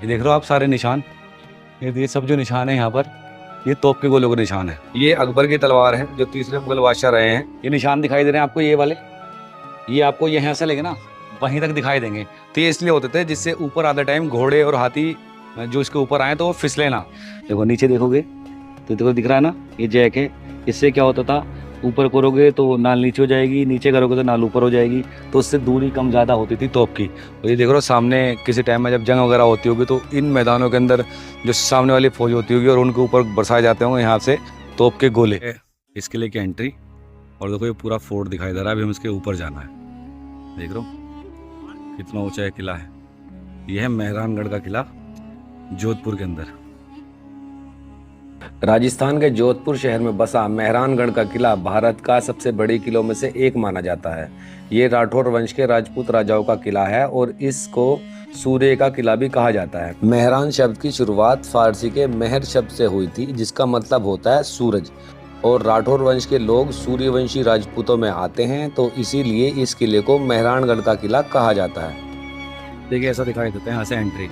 ये देख रहे हो आप सारे निशान, ये सब जो निशान है यहाँ पर, ये तोप के गोलों का निशान है। ये अकबर की तलवार है जो तीसरे मुगल बादशाह रहे हैं। ये निशान दिखाई दे रहे हैं आपको, ये वाले, ये आपको यहाँ से लेके ना वहीं तक दिखाई देंगे। तो ये इसलिए होते थे जिससे ऊपर आधे टाइम घोड़े और हाथी जो इसके ऊपर आए तो वो फिसले ना। देखो नीचे देखोगे तो देखो दिख रहा है ना, ये जैक है। इससे क्या होता था, ऊपर करोगे तो नाल नीचे हो जाएगी, नीचे करोगे तो नाल ऊपर हो जाएगी, तो उससे दूरी कम ज़्यादा होती थी तोप की। और ये देख रहे हो सामने किसी टाइम में जब जंग वगैरह होती होगी तो इन मैदानों के अंदर जो सामने वाली फौज होती होगी और उनके ऊपर बरसाए जाते होंगे यहाँ से तोप के गोले। इसके लिए की एंट्री, और देखो ये पूरा फोर्ट दिखाई दे रहा है। अभी हम इसके ऊपर जाना है। देख रहे हो कितना ऊंचा किला है। यह है मेहरानगढ़ का किला जोधपुर के अंदर। राजस्थान के जोधपुर शहर में बसा मेहरानगढ़ का किला भारत का सबसे बड़े किलों में से एक माना जाता है। ये राठौर वंश के राजपूत राजाओं का किला है और इसको सूर्य का किला भी कहा जाता है। मेहरान शब्द की शुरुआत फारसी के मेहर शब्द से हुई थी, जिसका मतलब होता है सूरज, और राठौर वंश के लोग सूर्यवंशी राजपूतों में आते हैं, तो इसीलिए इस किले को मेहरानगढ़ का किला कहा जाता है। देखिए ऐसा दिखाई देता है यहाँ से एंट्री,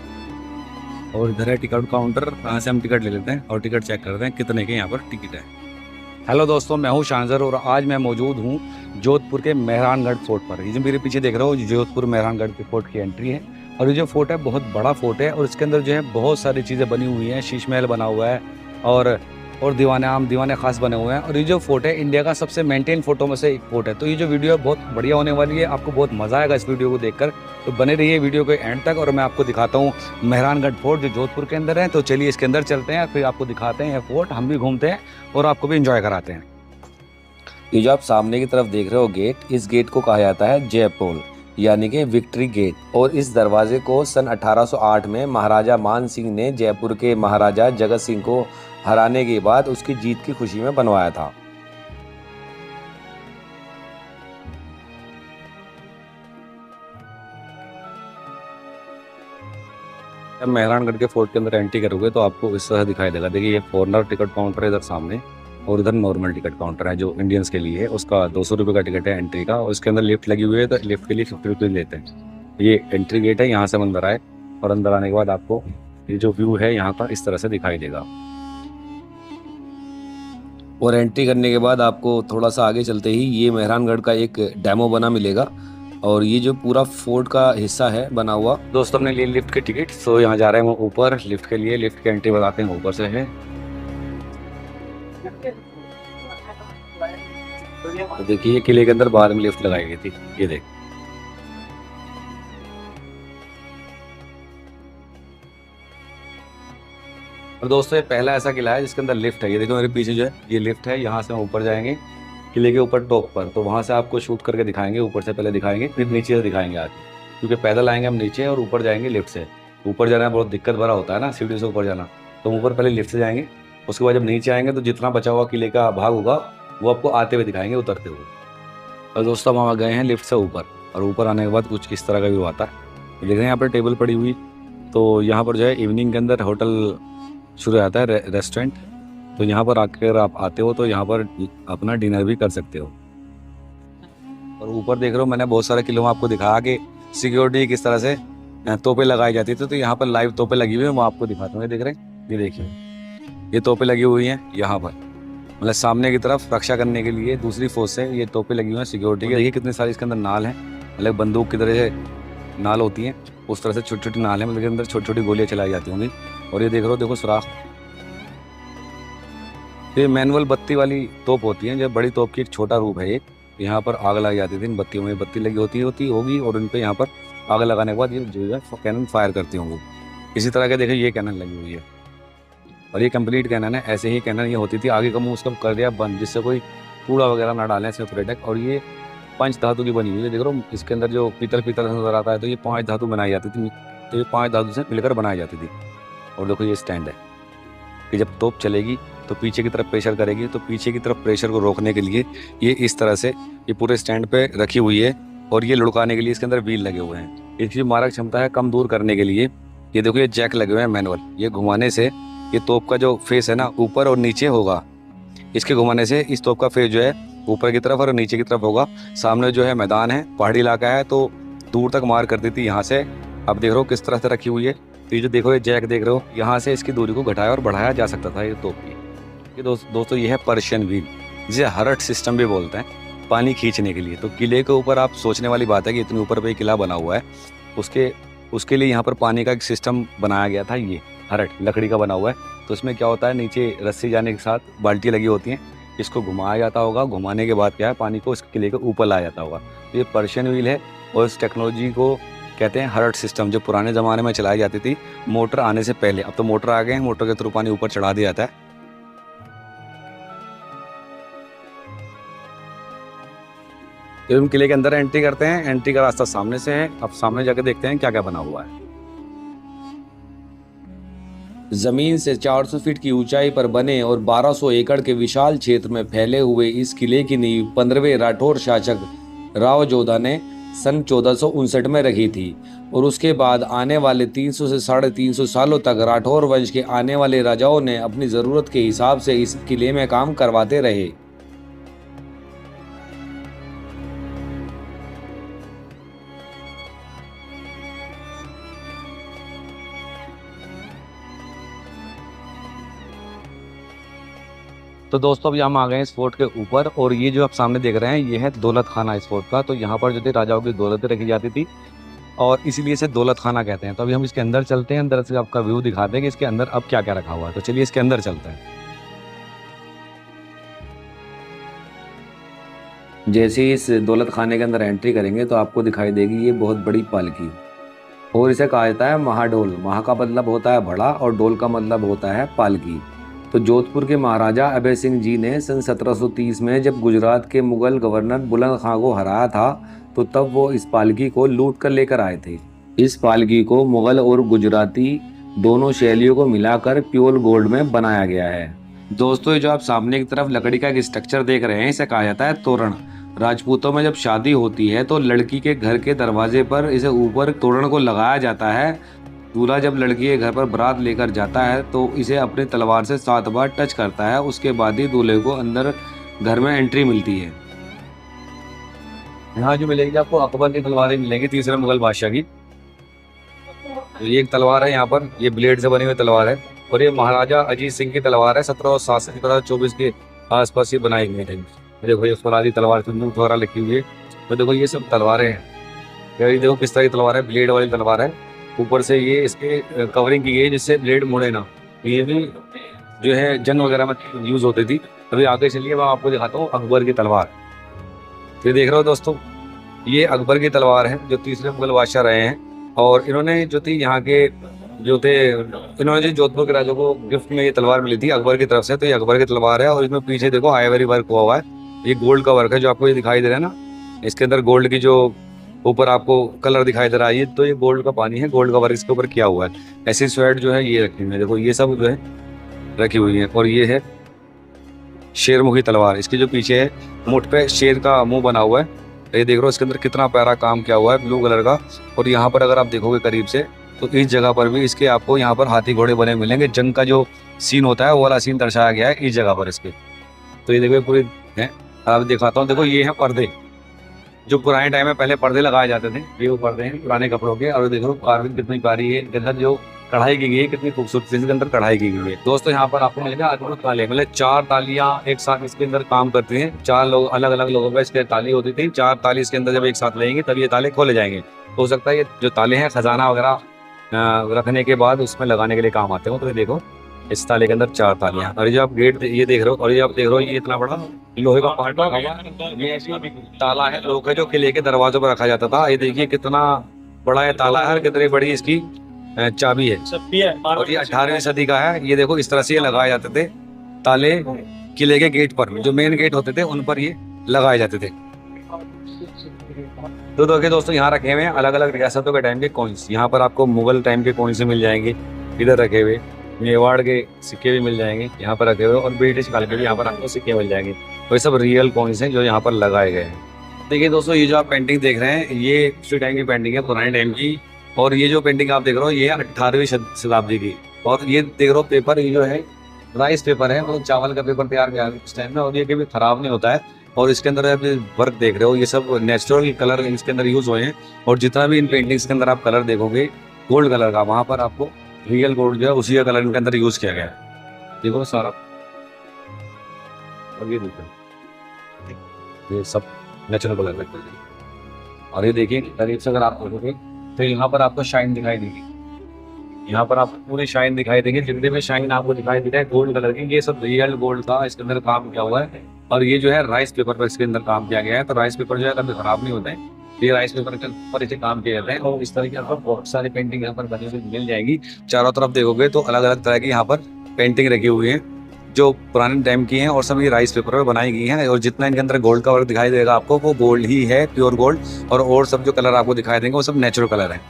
और इधर है टिकट काउंटर, यहाँ से हम टिकट ले लेते हैं और टिकट चेक करते हैं कितने के यहाँ पर टिकट है। हेलो दोस्तों, मैं हूँ शानजर और आज मैं मौजूद हूँ जोधपुर के मेहरानगढ़ फोर्ट पर। ये जो मेरे पीछे देख रहे हो जोधपुर मेहरानगढ़ के फोर्ट की एंट्री है। और ये जो फोर्ट है बहुत बड़ा फोर्ट है और इसके अंदर जो है बहुत सारी चीज़ें बनी हुई हैं। शीश महल बना हुआ है और दीवाने खास बने हुए हैं। और ये जो फोर्ट है इंडिया का सबसे मेंटेन फोर्टों में से एक फोर्ट है। तो ये जो वीडियो है बहुत बढ़िया होने वाली है, आपको बहुत मज़ा आएगा इस वीडियो को देखकर। तो बने रहिए वीडियो के एंड तक और मैं आपको दिखाता हूँ मेहरानगढ़ फोर्ट जो जोधपुर के अंदर है। तो चलिए इसके अंदर चलते हैं, फिर आपको दिखाते हैं फोर्ट, हम भी घूमते हैं और आपको भी इंजॉय कराते हैं। ये जो आप सामने की तरफ देख रहे हो गेट, इस गेट को कहा जाता है जयपोल यानी कि विक्ट्री गेट। और इस दरवाजे को सन 1808 में महाराजा मान सिंह ने जयपुर के महाराजा जगत सिंह को हराने के बाद उसकी जीत की खुशी में बनवाया था। जब मेहरानगढ़ के फोर्ट के अंदर एंट्री करोगे तो आपको इस तरह दिखाई देगा। देखिए ये फॉरनर टिकट काउंटर है इधर सामने, और इधर नॉर्मल टिकट काउंटर है जो इंडियंस के लिए है। उसका 200 रुपये का टिकट है एंट्री का, और इसके अंदर लिफ्ट लगी हुई है तो लिफ्ट के लिए 50 रुपये लेते हैं। ये एंट्री गेट है, यहाँ से अंदर आए और अंदर आने के बाद आपको ये जो व्यू है यहाँ का इस तरह से दिखाई देगा। और एंट्री करने के बाद आपको थोड़ा सा आगे चलते ही ये मेहरानगढ़ का एक डेमो बना मिलेगा, और ये जो पूरा फोर्ट का हिस्सा है बना हुआ। दोस्तों हमने लिए लिफ्ट के टिकट, तो यहाँ जा रहे हैं हम ऊपर लिफ्ट के लिए। लिफ्ट की एंट्री बताते हैं ऊपर से है। तो देखिए किले के अंदर बाहर में लिफ्ट लगाई गई थी, ये देख। और दोस्तों ये पहला ऐसा किला है जिसके अंदर लिफ्ट है। ये देखो मेरे पीछे जो है ये लिफ्ट है, यहाँ से हम ऊपर जाएंगे किले के ऊपर टॉप पर, तो वहाँ से आपको शूट करके दिखाएंगे। ऊपर से पहले दिखाएंगे फिर नीचे से दिखाएंगे आगे, क्योंकि पैदल आएंगे हम नीचे और ऊपर जाएंगे लिफ्ट से। ऊपर जाना बहुत दिक्कत भरा होता है ना, सीढ़ी से ऊपर जाना, तो ऊपर पहले लिफ्ट से जाएंगे। उसके बाद जब नीचे आएंगे तो जितना बचा हुआ किले का भाग होगा वो आपको आते हुए दिखाएंगे, उतरते हुए। और दोस्तों हम गए हैं लिफ्ट से ऊपर, और ऊपर आने के बाद कुछ इस तरह का व्यू आता है। देख रहे हैं यहाँ पर टेबल पड़ी हुई, तो यहाँ पर जो है इवनिंग के अंदर होटल शुरू आता है, रेस्टोरेंट। तो यहाँ पर आकर आप आते हो तो यहाँ पर अपना डिनर भी कर सकते हो। और ऊपर देख रहे हो मैंने बहुत सारे किलों में आपको दिखाया कि सिक्योरिटी किस तरह से तोपें लगाई जाती थी। तो यहाँ पर लाइव तोपें लगी हुई है, मैं आपको दिखाता हूँ। ये देख रहे हैं, ये देखिए ये तोपें लगी हुई हैं यहाँ पर, मतलब सामने की तरफ रक्षा करने के लिए दूसरी फोर्स से ये तोपें लगी हुई हैं सिक्योरिटी की। देखिए कितनी सारी इसके अंदर नाल हैं, मतलब बंदूक की तरह से नाल होती हैं उस तरह से छोटी छोटी नाल है, मतलब के अंदर छोटी छोटी गोलियाँ चलाई जाती होंगी। और ये देख रहे हो, देखो सुराख, ये मैनुअल बत्ती वाली तोप होती है। जब बड़ी तोप की एक छोटा रूप है ये, यहाँ पर आग लगी जाती थी इन बत्तियों में, बत्ती लगी होगी और उन पे यहाँ पर आग लगाने के बाद ये जो है कैनन फायर करती होंगी। इसी तरह के देखो ये कैनन लगी हुई है, और ये कंप्लीट कैनन है। ऐसे ही कैनन ये होती थी, आगे का मुँह उसका कर दिया बंद, जिससे कोई कूड़ा वगैरह ना डालें इसमें पर्यटक। और ये 5 धातु की बनी हुई है, देख रहे हो इसके अंदर जो पीतल नजर आता है, तो ये 5 धातु बनाई जाती थी, तो ये 5 धातु से मिलकर बनाई जाती थी। और देखो ये स्टैंड है कि जब तोप चलेगी तो पीछे की तरफ प्रेशर करेगी, तो पीछे की तरफ प्रेशर को रोकने के लिए ये इस तरह से ये पूरे स्टैंड पे रखी हुई है। और ये लुढ़काने के लिए इसके अंदर व्हील लगे हुए हैं, इसकी मारक क्षमता है कम दूर करने के लिए। ये देखो ये जैक लगे हुए हैं मैनुअल, ये घुमाने से ये तोप का जो फेस है ना ऊपर और नीचे होगा, इसके घुमाने से इस तोप का फेस जो है ऊपर की तरफ और नीचे की तरफ होगा। सामने जो है मैदान है, पहाड़ी इलाका है, तो दूर तक मार करती थी यहाँ से। अब देख रहे हो किस तरह से रखी हुई है, तो ये जो देखो ये जैक देख रहे हो, यहाँ से इसकी दूरी को घटाया और बढ़ाया जा सकता था ये तोप की। ये दोस्तों ये है पर्शियन व्हील, जिसे हर्ट सिस्टम भी बोलते हैं, पानी खींचने के लिए। तो किले के ऊपर आप सोचने वाली बात है कि इतने ऊपर पे किला बना हुआ है, उसके लिए यहाँ पर पानी का एक सिस्टम बनाया गया था। ये हर्ट लकड़ी का बना हुआ है। तो इसमें क्या होता है, नीचे रस्सी जाने के साथ बाल्टी लगी होती हैं, इसको घुमाया जाता होगा, घुमाने के बाद क्या है, पानी को इस किले के ऊपर लाया जाता होगा। तो ये पर्शियन व्हील है और इस टेक्नोलॉजी को कहते हैं हर्ट सिस्टम, जो पुराने ज़माने में चलाई जाती थी मोटर आने से पहले। अब तो मोटर आ गए हैं, मोटर के थ्रू पानी ऊपर चढ़ा दिया जाता है। जब हम किले के अंदर एंट्री करते हैं, एंट्री का रास्ता सामने से है। अब सामने जाकर देखते हैं क्या क्या बना हुआ है। जमीन से 400 फीट की ऊंचाई पर बने और 1200 एकड़ के विशाल क्षेत्र में फैले हुए इस किले की नींव 15वें राठौर शासक राव जोधा ने सन 1459 में रखी थी और उसके बाद आने वाले 300 से 350 सालों तक राठौर वंश के आने वाले राजाओं ने अपनी ज़रूरत के हिसाब से इस किले में काम करवाते रहे। तो दोस्तों अभी हम आ गए हैं इस फोर्ट के ऊपर, और ये जो आप सामने देख रहे हैं ये है दौलत खाना इस फोर्ट का। तो यहाँ पर जो थी राजाओं की दौलतें रखी जाती थी और इसीलिए इसे दौलत खाना कहते हैं। तो अभी हम इसके अंदर चलते हैं, अंदर से आपका व्यू दिखाते हैं कि इसके अंदर अब क्या क्या रखा हुआ है। तो चलिए इसके अंदर चलते हैं। जैसे ही इस दौलत खाने के अंदर एंट्री करेंगे तो आपको दिखाई देगी ये बहुत बड़ी पालकी, और इसे कहा जाता है महाडोल। महा का मतलब होता है बड़ा और डोल का मतलब होता है पालकी। तो जोधपुर के महाराजा अभय सिंह जी ने सन 1730 में जब गुजरात के मुगल गवर्नर बुलंद खां को हराया था, तो तब वो इस पालकी को लूट कर लेकर आए थे। इस पालकी को मुगल और गुजराती दोनों शैलियों को मिलाकर प्योर गोल्ड में बनाया गया है। दोस्तों ये जो आप सामने की तरफ लकड़ी का एक स्ट्रक्चर देख रहे हैं, इसे कहा जाता है तोरण। राजपूतों में जब शादी होती है तो लड़की के घर के दरवाजे पर इसे ऊपर तोरण को लगाया जाता है। दूल्हा जब लड़की के घर पर बारात लेकर जाता है तो इसे अपनी तलवार से 7 बार टच करता है, उसके बाद ही दूल्हे को अंदर घर में एंट्री मिलती है। यहाँ जो मिलेगी आपको अकबर की तलवारें मिलेंगी, तीसरे मुगल बादशाह की। ये एक तलवार है यहाँ पर, ये ब्लेड से बनी हुई तलवार है, और ये महाराजा अजीत सिंह की तलवार है। 1707 से 1724 के आसपास ये बनाई गई थी। देखो ये फौलादी तलवार बंदूक वगैरह लिखी हुई है। तो देखो ये सब तलवारें हैं। ये देखो किस तरह की तलवार है, ब्लेड वाली तलवार है। ऊपर से ये इसके कवरिंग की गई है जिससे ब्लेड मुड़े ना। ये भी जो है जंग वगैरह में यूज होती थी। अभी आगे चलिए मैं आपको दिखाता हूँ अकबर की तलवार। ये देख रहे हो दोस्तों, ये अकबर की तलवार है जो तीसरे मुगल बादशाह रहे हैं, और इन्होंने जो थी यहाँ के जो थे, इन्होंने जो जोधपुर के राजा को गिफ्ट में ये तलवार मिली थी अकबर की तरफ से। तो ये अकबर की तलवार है और इसमें पीछे देखो आइवरी वर्क हुआ है। ये गोल्ड का वर्क है जो आपको ये दिखाई दे रहा है ना, इसके अंदर गोल्ड की जो ऊपर आपको कलर दिखाई दे रहा है, ये तो ये गोल्ड का पानी है, गोल्ड का वर्क इसके ऊपर किया हुआ है। ऐसी स्वेट जो है ये रखी हुई है, देखो ये सब जो है रखी हुई है। और ये है शेरमुखी तलवार, इसके जो पीछे है मुठ पे शेर का मुंह बना हुआ है। ये देख रहे हो इसके अंदर कितना प्यारा काम किया हुआ है ब्लू कलर का। और यहाँ पर अगर आप देखोगे करीब से तो इस जगह पर भी इसके आपको यहाँ पर हाथी घोड़े बने मिलेंगे। जंग का जो सीन होता है वो वाला सीन दर्शाया गया है इस जगह पर इसके। तो ये देखो पूरी है, आप दिखाता हूँ। देखो ये है पर्दे, जो पुराने टाइम में पहले पर्दे लगाए जाते थे, ये वो पर्दे हैं पुराने कपड़ों के। और देखो कार्विंग कितनी प्यारी है, इधर जो कढ़ाई की गई है कितनी खूबसूरती इसके अंदर कढ़ाई की गई है। दोस्तों यहाँ पर आपको मिलेगा अद्भुत ताले, मतलब 4 तालियां एक साथ इसके अंदर काम करती हैं। 4 लोग अलग अलग लोगों पर इसके ताली होती थी। 4 ताली इसके अंदर जब एक साथ लेंगे तब ये ताले खोले जाएंगे। हो सकता है ये जो ताले हैं खजाना वगैरह रखने के बाद उसमें लगाने के लिए काम आते हो। तो ये देखो इस ताले के अंदर 4 तालियां। और ये आप गेट ये देख रहे हो, और ये आप देख रहे हो ये इतना बड़ा लोहे का पार्ट लगा हुआ, ये ताला है लोहे का जो किले के दरवाजों पर रखा जाता था। ये देखिए कितना बड़ा ये ताला है, कितनी बड़ी इसकी चाबी है। और ये 18वीं सदी का है। ये देखो इस तरह से ये लगाए जाते थे ताले किले के गेट पर, जो मेन गेट होते थे उन पर ये लगाए जाते थे। तो देखिए दोस्तों यहाँ रखे हुए हैं अलग अलग रियासतों के टाइम के कॉइन्स। यहाँ पर आपको मुगल टाइम के कॉइन्स मिल जाएंगे, इधर रखे हुए मेवाड़ के सिक्के भी मिल जाएंगे यहाँ पर रखे हुए, और ब्रिटिश काल के भी यहाँ पर आपको सिक्के मिल जाएंगे। तो ये सब रियल कॉइन्स हैं जो यहाँ पर लगाए गए हैं। देखिए दोस्तों ये जो आप पेंटिंग देख रहे हैं ये उसी टाइम की पेंटिंग है, पुराने टाइम की। और ये जो पेंटिंग आप देख रहे हो ये 18वीं शताब्दी की। और ये देख रहे हो पेपर, ये जो है राइस पेपर है, मतलब चावल का पेपर तैयार किया उस टाइम में, और ये कभी खराब नहीं होता है। और इसके अंदर आप वर्क देख रहे हो ये सब नेचुरल कलर इसके अंदर यूज हुए हैं। और जितना भी इन पेंटिंग्स के अंदर आप कलर देखोगे गोल्ड कलर का, वहाँ पर आपको रियल गोल्ड जो है उसी का कलर इनके अंदर यूज किया गया है। देखो सारा, और ये देखो ये सब नेचुरल कलर है। और ये देखिए करीब से अगर आप देखोगे तो यहाँ पर आपको शाइन दिखाई देगी, यहाँ पर आपको पूरी शाइन दिखाई देगी। जितने में शाइन आपको दिखाई दे रहा है गोल्ड कलर की, ये सब रियल गोल्ड का इसके अंदर काम किया हुआ है। और ये जो है राइस पेपर पर इसके अंदर काम किया गया है। तो राइस पेपर जो है कभी खराब नहीं होता है, ये राइस पेपर के ऊपर इसे काम किया जाता है। और इस तरीके से बहुत सारी पेंटिंग यहाँ पर बनी हुई मिल जाएगी। चारों तरफ देखोगे तो अलग अलग तरह की यहाँ पर पेंटिंग रखी हुई है जो पुराने टाइम की हैं और सब ये राइस पेपर पर बनाई गई हैं। और जितना इनके अंदर गोल्ड का वर्क दिखाई देगा आपको वो गोल्ड ही है, प्योर गोल्ड। और सब जो कलर आपको दिखाई देंगे वो सब नेचुरल कलर है।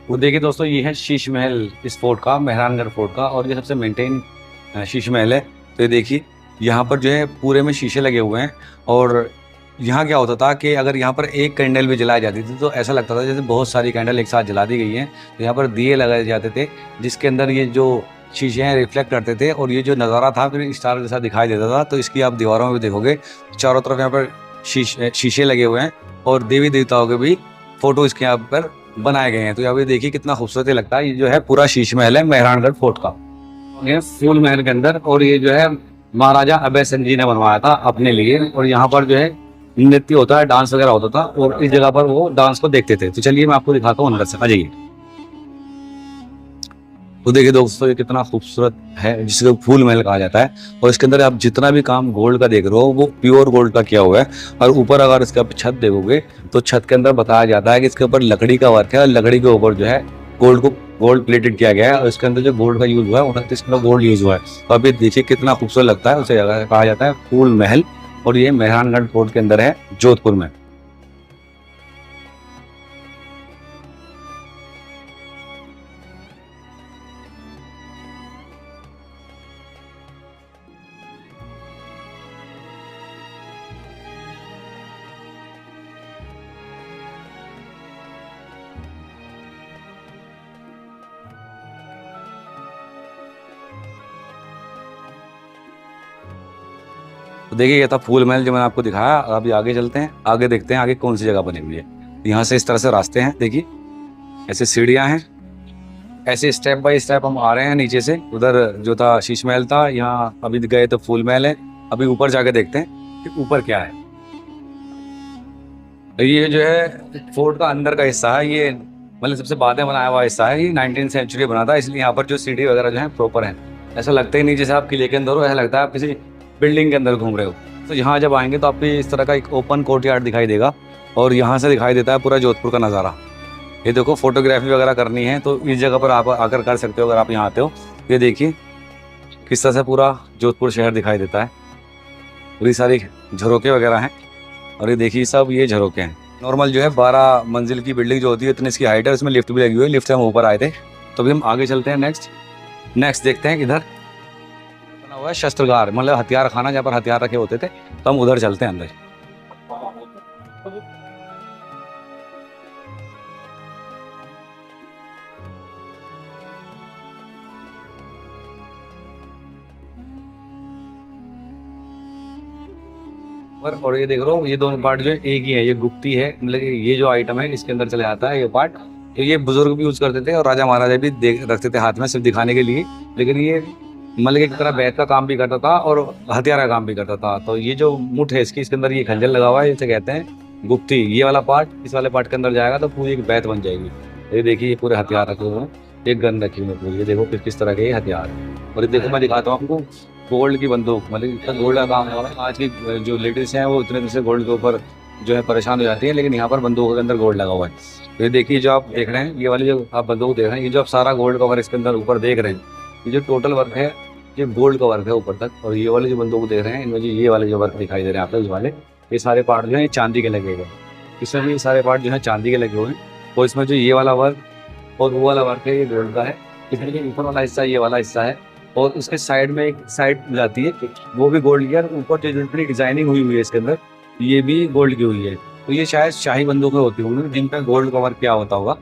वो देखिए दोस्तों, ये है शीश महल इस फोर्ट का, मेहरानगढ़ फोर्ट का। और ये सबसे मेंटेन शीश महल है। तो ये देखिए यहाँ पर जो है पूरे में शीशे लगे हुए हैं। और यहाँ क्या होता था कि अगर यहाँ पर एक कैंडल भी जलाई जाती थी तो ऐसा लगता था जैसे बहुत सारी कैंडल एक साथ जला दी गई हैं। तो यहाँ पर दिए लगाए जाते थे जिसके अंदर ये जो शीशे हैं रिफ्लेक्ट करते थे। और ये जो नज़ारा था फिर स्टार जैसा दिखाई देता था। तो इसकी आप दीवारों में भी देखोगे चारों तरफ यहाँ पर शीशे लगे हुए हैं। और देवी देवताओं के भी फोटो इसके यहाँ पर बनाए गए हैं। तो यहाँ पे देखिए कितना खूबसूरत लगता है। ये जो है पूरा शीश महल है मेहरानगढ़ फोर्ट का, ये फूल महल के अंदर। और ये जो है महाराजा अभय सिंह जी ने बनवाया था अपने लिए। और यहाँ पर जो है नृत्य होता है, डांस वगैरह होता था और इस जगह पर वो डांस को देखते थे। तो चलिए मैं आपको दिखाता हूँ अंदर से, आ जाइए। तो देखिए दोस्तों ये कितना खूबसूरत है, जिसको फूल महल कहा जाता है। और इसके अंदर आप जितना भी काम गोल्ड का देख रहे हो वो प्योर गोल्ड का किया हुआ है। और ऊपर अगर इसका छत देखोगे तो छत के अंदर बताया जाता है कि इसके ऊपर लकड़ी का वर्क है और लकड़ी के ऊपर जो है गोल्ड प्लेटेड किया गया है। और इसके अंदर जो गोल्ड का यूज हुआ है 29 किलो गोल्ड यूज हुआ है। तो अभी देखिए कितना खूबसूरत लगता है। उसे कहा जाता है फूल महल। और ये मेहरानगढ़ फोर्ट के अंदर है जोधपुर में। तो देखिए ये था फूल महल जो मैंने आपको दिखाया। अभी आगे चलते हैं, आगे देखते हैं आगे कौन सी जगह बनी हुई है। यहाँ से इस तरह से रास्ते हैं, देखिए ऐसे सीढ़ियाँ हैं, ऐसे स्टेप बाय स्टेप हम आ रहे हैं नीचे से। उधर जो था शीश महल था, यहाँ अभी गए तो फूल महल है। अभी ऊपर जाके देखते हैं कि ऊपर क्या है। ये जो है फोर्ट का अंदर का हिस्सा है, ये मतलब सबसे बाद में बनाया हुआ हिस्सा है। ये 19वीं सेंचुरी बना था, इसलिए यहाँ पर जो सीढ़ी वगैरह जो है प्रॉपर है। ऐसा लगता ही नहीं जैसे आप किले के अंदर हो, ऐसा लगता है आप किसी बिल्डिंग के अंदर घूम रहे हो। तो यहाँ जब आएंगे तो आपको इस तरह का एक ओपन कोर्टयार्ड दिखाई देगा। और यहाँ से दिखाई देता है पूरा जोधपुर का नज़ारा। ये देखो फोटोग्राफी वगैरह करनी है तो इस जगह पर आप आकर कर सकते हो अगर आप यहाँ आते हो। ये देखिए किस तरह से पूरा जोधपुर शहर दिखाई देता है। पूरी सारी झरोके वगैरह हैं। और ये देखिए सब ये झरोके हैं। नॉर्मल जो है 12 मंजिल की बिल्डिंग जो होती है इतनी इसकी हाइट है, उसमें लिफ्ट भी लगी हुई है। लिफ्ट से हम ऊपर आए थे। तो अभी हम आगे चलते हैं, नेक्स्ट देखते हैं। इधर बना हुआ है शस्त्रगार, मतलब हथियार खाना, जहाँ पर हथियार रखे होते थे। तो हम उधर चलते हैं अंदर। और ये देख रहा हूँ ये दोनों पार्ट जो है एक ही है। ये गुप्ती है, मतलब ये जो आइटम है इसके अंदर चले जाता है ये पार्ट। ये बुजुर्ग भी यूज करते थे और राजा महाराजा भी रखते थे हाथ में सिर्फ दिखाने के लिए। लेकिन ये मतलब एक तरह बैत का काम भी करता था और हथियार का काम भी करता था। तो ये जो मुठ है इसके अंदर ये खंजर लगा हुआ है, इसे कहते हैं गुप्ती। ये वाला पार्ट इस वाले पार्ट के अंदर जाएगा तो पूरी एक बैत बन जाएगी। ये देखिए ये पूरे हथियार रखे हुए हैं, एक गन रखी हुई है पूरी। ये देखो किस तरह के हथियार। और ये देखो मैं दिखाता हूँ आपको गोल्ड की बंदूक, मतलब इतना गोल्ड का काम हो रहा है। आज की जो लेडीज हैं वो इतने दिन से गोल्ड के ऊपर जो है परेशान हो जाती है, लेकिन यहाँ पर बंदूक के अंदर गोल्ड लगा हुआ है। तो ये देखिए जो आप देख रहे हैं, ये वाली जो आप बंदूक देख रहे हैं, ये जो आप सारा गोल्ड का वर्क इसके अंदर ऊपर देख रहे हैं, ये जो टोटल वर्क है ये गोल्ड का वर्क है ऊपर तक। और ये वाले जो बंदूक देख रहे हैं इनमें ये वाले जो वर्क दिखाई दे रहे हैं आपको, इस वाले ये सारे पार्ट जो है चांदी के लगे हुए हैं। इसमें भी सारे पार्ट जो है चांदी के लगे हुए हैं। और इसमें जो ये वाला वर्क और वो वाला वर्क है ये गोल्ड का है। इसमें जो ऊपर वाला हिस्सा ये वाला हिस्सा है। और उसके साइड में एक साइड जाती है वो भी गोल्ड की है। ऊपर जो जितनी डिजाइनिंग हुई हुई है इसके अंदर ये भी गोल्ड की हुई है। तो ये शायद शाही बंदूकें होती होंगी जिन पर गोल्ड का वर्क क्या होता होगा।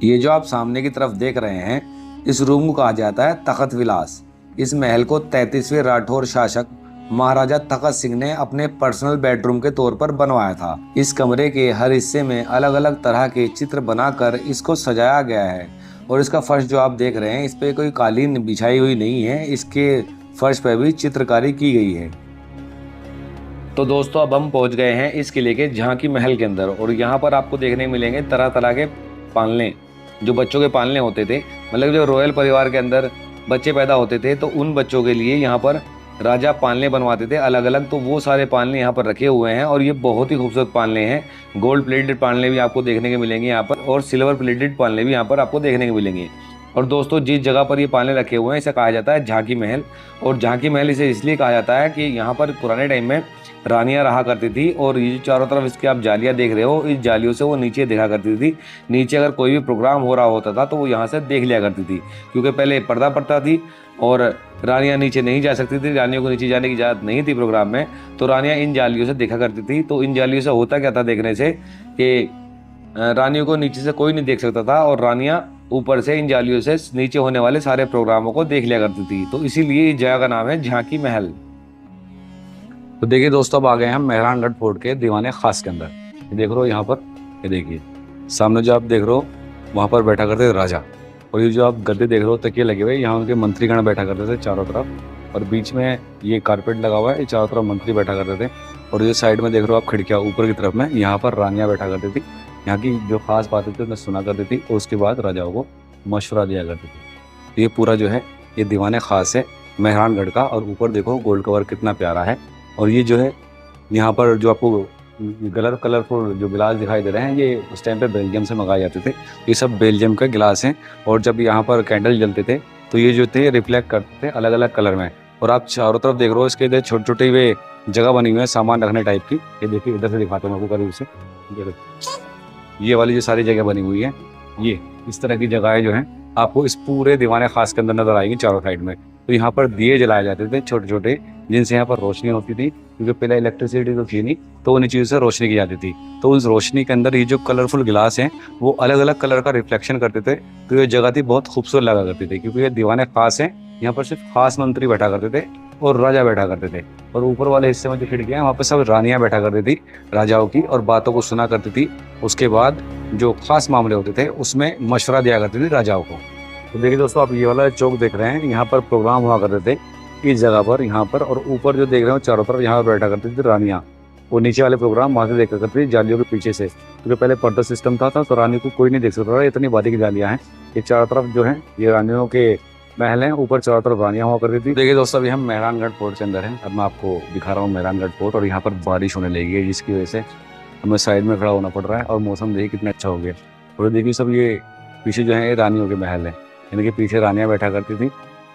ये जो आप सामने की तरफ देख रहे हैं इस रूम को कहा जाता है तख्त विलास। इस महल को 33वें राठौर शासक महाराजा तखत सिंह ने अपने पर्सनल बेडरूम के तौर पर बनवाया था। इस कमरे के हर हिस्से में अलग अलग तरह के चित्र बनाकर इसको सजाया गया है। और इसका फर्श जो आप देख रहे हैं, इस पे कोई कालीन बिछाई हुई नहीं है, इसके फर्श पे भी चित्रकारी की गई है। तो दोस्तों अब हम पहुंच गए हैं इस किले के झांकी महल के अंदर, और यहाँ पर आपको देखने मिलेंगे तरह तरह के पालने, जो बच्चों के पालने होते थे। मतलब जो रॉयल परिवार के अंदर बच्चे पैदा होते थे तो उन बच्चों के लिए यहाँ पर राजा पालने बनवाते थे अलग अलग। तो वो सारे पालने यहाँ पर रखे हुए हैं और ये बहुत ही खूबसूरत पालने हैं। गोल्ड प्लेटेड पालने भी आपको देखने के मिलेंगे यहाँ पर, और सिल्वर प्लेटेड पालने भी यहाँ पर आपको देखने को मिलेंगे। और दोस्तों जिस जगह पर ये पालने रखे हुए हैं इसे कहा जाता है झांकी महल। और झांकी महल इसे इसलिए कहा जाता है कि यहाँ पर पुराने टाइम में रानियां रहा करती थी, और ये चारों तरफ इसके आप जालियां देख रहे हो, इस जालियों से वो नीचे देखा करती थी। नीचे अगर कोई भी प्रोग्राम हो रहा होता था तो वो यहाँ से देख लिया करती थी, क्योंकि पहले पर्दा पड़ता थी और रानियां नीचे नहीं जा सकती थी, रानियों को नीचे जाने की इजाज़त नहीं थी प्रोग्राम में। तो रानियां इन जालियों से देखा करती थी। तो इन जालियों से होता क्या था देखने से कि रानियों को नीचे से कोई नहीं देख सकता था, और रानियां ऊपर से इन जालियों से नीचे होने वाले सारे प्रोग्रामों को देख लिया करती थी। तो इसीलिए इस जगह का नाम है झांकी महल। तो देखिए दोस्तों अब आ गए हैं हम मेहरानगढ़ फोर्ट के दीवाने खास के अंदर। ये देख रहे हो यहाँ पर, ये देखिए सामने जो आप देख रहे हो वहाँ पर बैठा करते थे राजा, और ये जो आप गद्दे देख रहे हो तकिए लगे हुए, यहाँ उनके मंत्रीगण बैठा करते थे चारों तरफ, और बीच में ये कारपेट लगा हुआ है, ये चारों तरफ मंत्री बैठा करते थे। और ये साइड में देख रहे हो आप खिड़कियाँ ऊपर की तरफ में, यहाँ पर रानियाँ बैठा करती थी। यहाँ की जो खास बातें थी उन्हें सुना करती थी, और उसके बाद राजाओं को मशवरा दिया करती थी। तो ये पूरा जो है ये दीवाने खास है मेहरानगढ़ का। और ऊपर देखो गोल्ड कवर कितना प्यारा है। और ये जो है यहाँ पर जो आपको कलरफुल जो गिलास दिखाई दे रहे हैं, ये उस टाइम पे बेल्जियम से मंगाए जाते थे। ये सब बेल्जियम के गिलास हैं। और जब यहाँ पर कैंडल जलते थे तो ये जो थे रिफ्लेक्ट करते थे अलग अलग कलर में। और आप चारों तरफ देख रहे हो इसके इधर छोटे छोटे वे जगह बनी हुई है सामान रखने टाइप की। ये देखिए इधर से दिखाता हूँ आपको करीब से, ये वाली जो सारी जगह बनी हुई है, ये इस तरह की जगहें जो हैं आपको इस पूरे दीवाने खास के अंदर नजर आएंगी चारों साइड में। तो यहाँ पर दिए जलाए जाते थे छोटे छोटे, जिनसे यहाँ पर रोशनी होती थी, क्योंकि पहले इलेक्ट्रिसिटी तो थी नहीं, तो उन चीज़ों से रोशनी की जाती थी। तो उस रोशनी के अंदर ये जो कलरफुल गिलास हैं वो अलग अलग कलर का रिफ्लेक्शन करते थे। तो ये जगह थी बहुत खूबसूरत लगा करती थी, क्योंकि ये दीवाने खास हैं। यहाँ पर सिर्फ खास मंत्री बैठा करते थे और राजा बैठा करते थे। और ऊपर वाले हिस्से में जो खिड़कियाँ हैं वहाँ पर सब रानियाँ बैठा करती थी राजाओं की, और बातों को सुना करती थी। उसके बाद जो खास मामले होते थे उसमें मशवरा दिया करती थी राजाओं को। तो देखिए दोस्तों आप ये वाला चौक देख रहे हैं, यहाँ पर प्रोग्राम हुआ करते थे इस जगह पर, यहाँ पर। और ऊपर जो देख रहे हो चारों तरफ यहाँ पर बैठा करती थी रानियाँ, और नीचे वाले प्रोग्राम वहाँ से देखा करती थी जालियों के पीछे से, क्योंकि पहले पर्दा सिस्टम था तो रानी को कोई नहीं देख सकता था। इतनी बारीक जालियाँ हैं। ये चारों तरफ जो है ये रानियों के महल हैं, ऊपर चारों तरफ रानियाँ हुआ करती थी। देखिए दोस्तों अभी हम मेहरानगढ़ फोर्ट के अंदर हैं। अब मैं आपको दिखा रहा हूँ मेहरानगढ़ फोर्ट, और यहाँ पर बारिश होने लगी है जिसकी वजह से हमें साइड में खड़ा होना पड़ रहा है। और मौसम देखिए कितना अच्छा हो गया। और देखिए सब ये पीछे जो है ये रानियों के महल हैं, इनके पीछे रानियाँ बैठा करती थी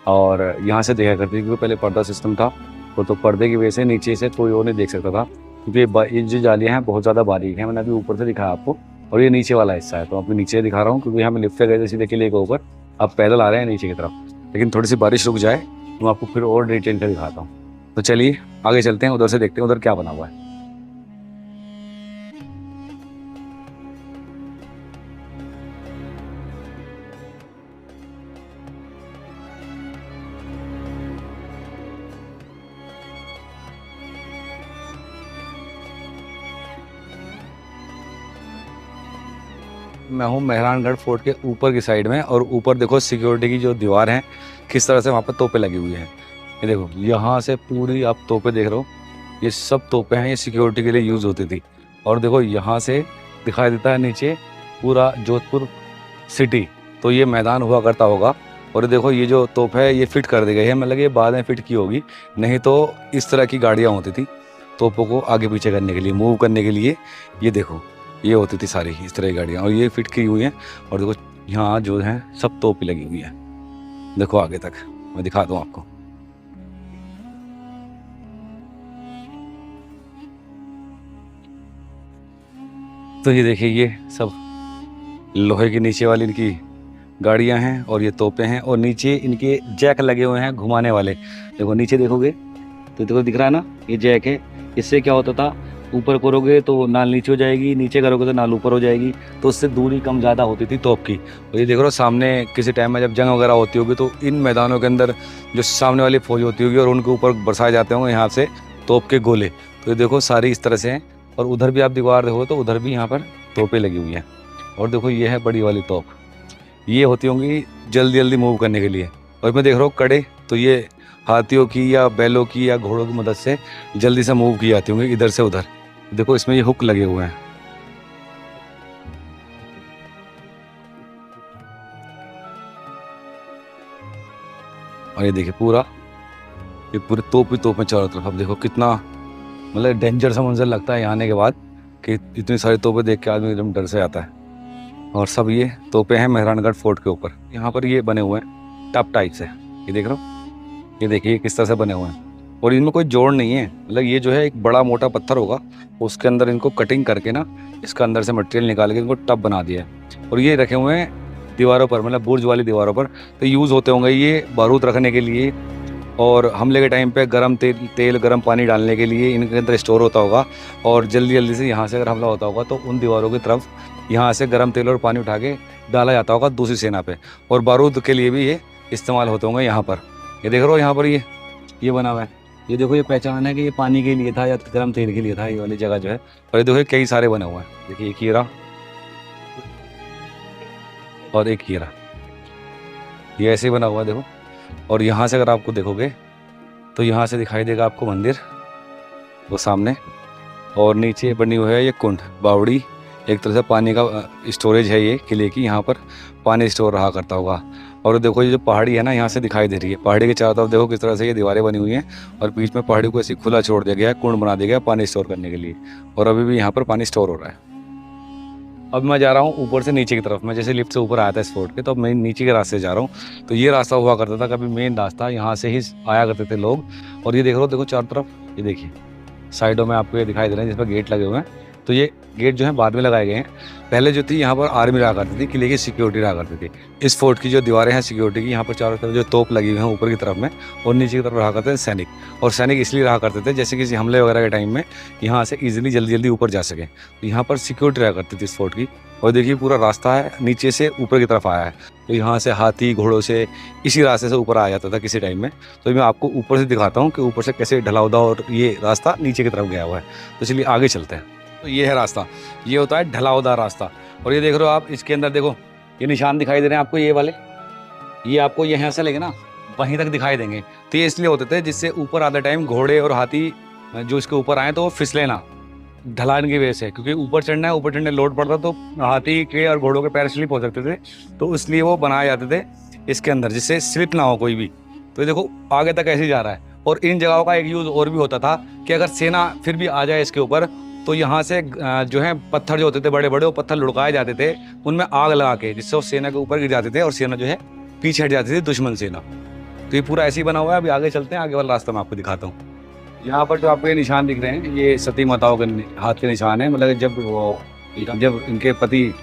और यहाँ से देखा करती थी, क्योंकि पहले पर्दा सिस्टम था तो पर्दे की वजह से नीचे से कोई और नहीं देख सकता था, क्योंकि ये जो जालियाँ हैं बहुत ज़्यादा बारीक हैं। मैंने अभी ऊपर से दिखाया आपको, और ये नीचे वाला हिस्सा है तो आपको नीचे दिखा रहा हूँ, क्योंकि यहाँ पे लिफ्ट गए थे सीधे किले के ऊपर, अब पैदल आ रहे हैं नीचे की तरफ। लेकिन थोड़ी सी बारिश रुक जाए तो मैं आपको फिर और डिटेल से दिखाता हूँ। तो चलिए आगे चलते हैं, उधर से देखते हैं उधर क्या बना हुआ है। मैं हूँ मेहरानगढ़ फोर्ट के ऊपर की साइड में, और ऊपर देखो सिक्योरिटी की जो दीवार है किस तरह से वहाँ पर तोपें लगी हुई हैं। ये देखो यहाँ से पूरी आप तोपें देख रहे हो, ये सब तोपें हैं, ये सिक्योरिटी के लिए यूज़ होती थी। और देखो यहाँ से दिखाई देता है नीचे पूरा जोधपुर सिटी, तो ये मैदान हुआ करता होगा। और देखो ये जो तोप है ये फिट कर दी गई है, मतलब ये बाद में फिट की होगी, नहीं तो इस तरह की गाड़ियाँ होती थी तोपों को आगे पीछे करने के लिए, मूव करने के लिए। ये देखो ये होती थी सारी इस तरह की गाड़ियाँ, और ये फिट की हुई हैं। और देखो यहाँ जो है सब तोप लगी हुई है, देखो आगे तक मैं दिखा दूँ आपको। तो ये देखिए ये सब लोहे के नीचे वाली इनकी गाड़ियाँ हैं, और ये तोपें हैं, और नीचे इनके जैक लगे हुए हैं घुमाने वाले। देखो नीचे देखोगे तो देखो दिख रहा है ना, ये जैक है। इससे क्या होता था, ऊपर करोगे तो नाल नीचे हो जाएगी, नीचे करोगे तो नाल ऊपर हो जाएगी, तो उससे दूरी कम ज़्यादा होती थी तोप की। और ये देख रहे हो सामने किसी टाइम में जब जंग वगैरह होती होगी तो इन मैदानों के अंदर जो सामने वाली फौज होती होगी और उनके ऊपर बरसाए जाते होंगे यहाँ से तोप के गोले। तो ये देखो सारी इस तरह से हैं। और उधर भी आप दीवार देखो तो उधर भी यहाँ पर तोपें लगी हुई हैं। और देखो ये है बड़ी वाली तोप, ये होती होंगी जल्दी जल्दी मूव करने के लिए। और मैं देख रहा हूँ कड़े, तो ये हाथियों की या बैलों की या घोड़ों की मदद से जल्दी से मूव की जाती होंगी इधर से उधर। देखो इसमें ये हुक लगे हुए हैं। और ये देखिए पूरा, ये पूरे तोप ही तोप में चारों तरफ। अब देखो कितना मतलब डेंजर सा मंजर लगता है यहाँ आने के बाद कि इतनी सारी तोपें देख के आदमी एकदम डर से आता है। और सब ये तोपें हैं मेहरानगढ़ फोर्ट के ऊपर। यहाँ पर ये बने हुए हैं टप टाइप से, ये देख रहे हो, ये देखिए किस तरह से बने हुए हैं। और इनमें कोई जोड़ नहीं है, मतलब ये जो है एक बड़ा मोटा पत्थर होगा, उसके अंदर इनको कटिंग करके ना इसका अंदर से मटेरियल निकाल के इनको टप बना दिया है। और ये रखे हुए हैं दीवारों पर, मतलब बुर्ज वाली दीवारों पर। तो यूज़ होते होंगे ये बारूद रखने के लिए और हमले के टाइम पे गर्म तेल गर्म पानी डालने के लिए इनके अंदर स्टोर होता होगा। और जल्दी जल्दी से यहाँ से अगर हमला होता होगा तो उन दीवारों की तरफ यहाँ से गर्म तेल और पानी उठा के डाला जाता होगा दूसरी सेना पे। और बारूद के लिए भी ये इस्तेमाल होते होंगे यहाँ पर। ये देख रहे हो यहाँ पर ये बना हुआ है, ये देखो ये पहचान है कि ये पानी के लिए था या गर्म तेल के लिए था, ये वाली जगह जो है। और ये देखो कई सारे बने हुए हैं, देखिए एक हीरा और एक हीरा, ये ऐसे ही बना हुआ है देखो। और यहाँ से अगर आपको देखोगे तो यहाँ से दिखाई देगा आपको मंदिर वो सामने, और नीचे बनी हुई है ये कुंड बावड़ी, एक तरह से पानी का स्टोरेज है ये किले की, यहाँ पर पानी स्टोर रहा करता होगा। और देखो ये जो पहाड़ी है ना यहाँ से दिखाई दे रही है, पहाड़ी के चारों तरफ देखो किस तरह से ये दीवारें बनी हुई हैं और बीच में पहाड़ी को ऐसे खुला छोड़ दिया गया है, कुंड बना दिया गया पानी स्टोर करने के लिए। और अभी भी यहाँ पर पानी स्टोर हो रहा है। अब मैं जा रहा हूँ ऊपर से नीचे की तरफ। मैं जैसे लिफ्ट से ऊपर आया था इस फोर्ट के, तो अब मैं नीचे के रास्ते जा रहा हूँ। तो ये रास्ता हुआ करता था कभी मेन रास्ता, यहाँ से ही आया करते थे लोग। और ये देख रहे हो, देखो चारों तरफ, ये देखिए साइडों में आपको ये दिखाई दे रहे हैं जिस पर गेट लगे हुए हैं। तो ये गेट जो है बाद में लगाए गए हैं। पहले जो थी यहाँ पर आर्मी रहा करती थी, किले की सिक्योरिटी रहा करती थी। इस फोर्ट की जो दीवारें हैं सिक्योरिटी की, यहाँ पर चारों तरफ जो तोप लगी हुई हैं ऊपर की तरफ में, और नीचे की तरफ रहा करते थे सैनिक। और सैनिक इसलिए रहा करते थे जैसे किसी हमले वगैरह के टाइम में यहाँ से ईजिली जल्दी जल्दी ऊपर जा सके, तो यहाँ पर सिक्योरिटी रहा करती थी इस फोर्ट की। और देखिए पूरा रास्ता है नीचे से ऊपर की तरफ आया है, तो यहाँ से हाथी घोड़ों से इसी रास्ते से ऊपर आ जाता था किसी टाइम में। तो मैं आपको ऊपर से दिखाता हूँ कि ऊपर से कैसे ढलाउदा और ये रास्ता नीचे की तरफ गया हुआ है। तो चलिए आगे चलते हैं। तो ये है रास्ता, ये होता है ढलाउदा रास्ता। और ये देख रहे हो आप, इसके अंदर देखो ये निशान दिखाई दे रहे हैं आपको, ये वाले, ये आपको यहाँ से लेंगे ना वहीं तक दिखाई देंगे। तो ये इसलिए होते थे जिससे ऊपर आते टाइम घोड़े और हाथी जो इसके ऊपर आए तो वो फिसले ना ढलान की वजह से, क्योंकि ऊपर चढ़ना है, ऊपर चढ़ने लोड पड़ता तो हाथी के और घोड़ों के पैर स्लिप हो सकते थे। तो इसलिए वो बनाए जाते थे इसके अंदर जिससे स्लिप ना हो कोई भी। तो देखो आगे तक ऐसे ही जा रहा है। और इन जगहों का एक यूज़ और भी होता था कि अगर सेना फिर भी आ जाए इसके ऊपर, तो यहाँ से जो है पत्थर जो होते थे बड़े बड़े, वो पत्थर लुढ़काए जाते थे उनमें आग लगा के, जिससे वो सेना के ऊपर गिर जाते थे और सेना जो है पीछे हट जाती थी दुश्मन सेना। तो ये पूरा ऐसे ही बना हुआ है। अभी आगे चलते हैं, आगे वाला रास्ता मैं आपको दिखाता हूँ। यहाँ पर जो आपको ये निशान दिख रहे हैं ये सती माताओं के हाथ के निशान है। मतलब जब इनके पति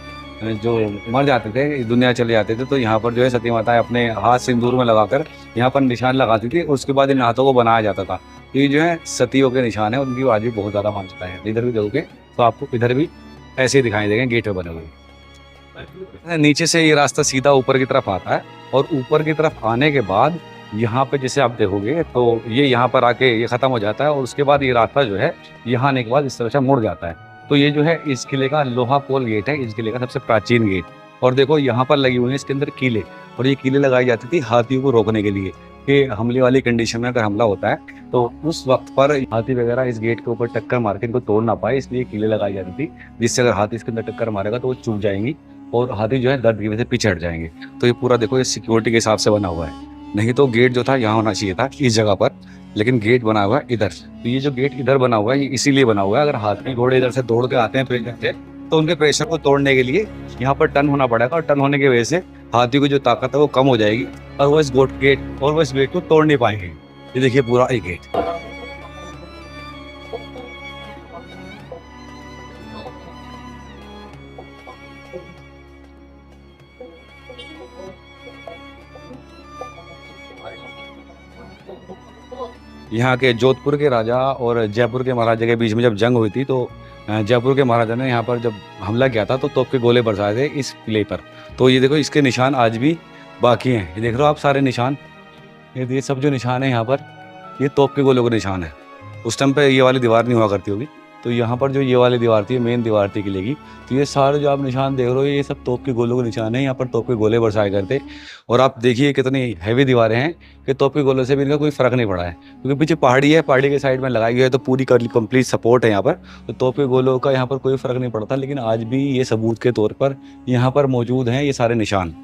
जो मर जाते थे, दुनिया चले जाते थे, तो यहाँ पर जो है सती माताएं अपने हाथ सिंदूर में लगाकर यहाँ पर निशान लगाती थी। उसके बाद इन हाथों को बनाया जाता था। ये जो है सतियों के निशान है, उनकी आज भी बहुत ज़्यादा मान्यता है। इधर भी देखोगे तो आपको इधर भी ऐसे ही दिखाई देंगे, गेट पे बने हुए। नीचे से ये रास्ता सीधा ऊपर की तरफ आता है, और ऊपर की तरफ आने के बाद यहाँ पे जैसे आप देखोगे तो ये यहाँ पर आके ये ख़त्म हो जाता है। और उसके बाद ये रास्ता जो है यहाँ आने के बाद इस तरह से मुड़ जाता है। तो ये जो है इस किले का लोहा पोल गेट है, इस किले का सबसे प्राचीन गेट। और देखो यहाँ पर लगी हुई है इसके अंदर कीले, और ये कीले लगाई जाती थी हाथियों को रोकने के लिए कि हमले वाली कंडीशन में अगर हमला होता है तो उस वक्त पर हाथी वगैरह इस गेट के ऊपर टक्कर मार के इनको तोड़ ना पाए, इसलिए कीले लगाई जाती थी, जिससे अगर हाथी इसके अंदर टक्कर मारेगा तो वो चूक जाएंगी और हाथी जो है दर्द की वजह से पीछे हट जाएंगे। तो ये पूरा देखो ये सिक्योरिटी के हिसाब से बना हुआ है। नहीं तो गेट जो था यहाँ होना चाहिए था इस जगह पर, लेकिन गेट बना हुआ है इधर। तो ये जो गेट इधर बना हुआ है ये इसीलिए बना हुआ है, अगर हाथी घोड़े इधर से दौड़ के आते हैं प्रेशर से, तो उनके प्रेशर को तोड़ने के लिए यहाँ पर टर्न होना पड़ेगा, और टर्न होने की वजह से हाथी की जो ताकत है वो कम हो जाएगी और वो इस गेट को तोड़ नहीं पाएंगे। ये देखिए पूरा एक गेट। यहाँ के जोधपुर के राजा और जयपुर के महाराजा के बीच में जब जंग हुई थी तो जयपुर के महाराजा ने यहाँ पर जब हमला किया था तो तोप के गोले बरसाए थे इस किले पर। तो ये देखो इसके निशान आज भी बाकी हैं, ये देख रहे हो आप सारे निशान, ये सब जो निशान है यहाँ पर ये तोप के गोलों के निशान है। उस टाइम पे ये वाली दीवार नहीं हुआ करती होगी, तो यहाँ पर जो ये वाली दीवार थी मेन दीवार थी किले की, तो ये सारे जो आप निशान देख रहे हो ये सब तोप के गोलों के निशान है। यहाँ पर तोप के गोले बरसाए करते और आप देखिए कितनी हैवी दीवारें हैं कि तोप के गोलों से भी इनका कोई फ़र्क नहीं पड़ा है, क्योंकि पीछे पहाड़ी है, पहाड़ी के साइड में लगाई हुई है तो पूरी कंप्लीट सपोर्ट है यहाँ पर, तो तोप के गोलों का यहाँ पर कोई फ़र्क नहीं पड़ता। लेकिन आज भी ये सबूत के तौर पर यहाँ पर मौजूद हैं ये सारे निशान।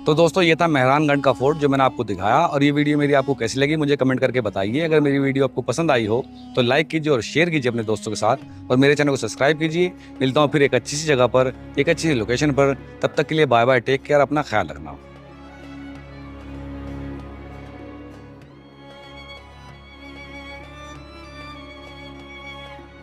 तो दोस्तों ये था मेहरानगढ़ का फोर्ट जो मैंने आपको दिखाया, और ये वीडियो मेरी आपको कैसी लगी मुझे कमेंट करके बताइए। अगर मेरी वीडियो आपको पसंद आई हो तो लाइक कीजिए और शेयर कीजिए अपने दोस्तों के साथ, और मेरे चैनल को सब्सक्राइब कीजिए। मिलता हूँ फिर एक अच्छी सी जगह पर, एक अच्छी सी लोकेशन पर, तब तक के लिए बाय बाय, टेक केयर, अपना ख्याल रखना।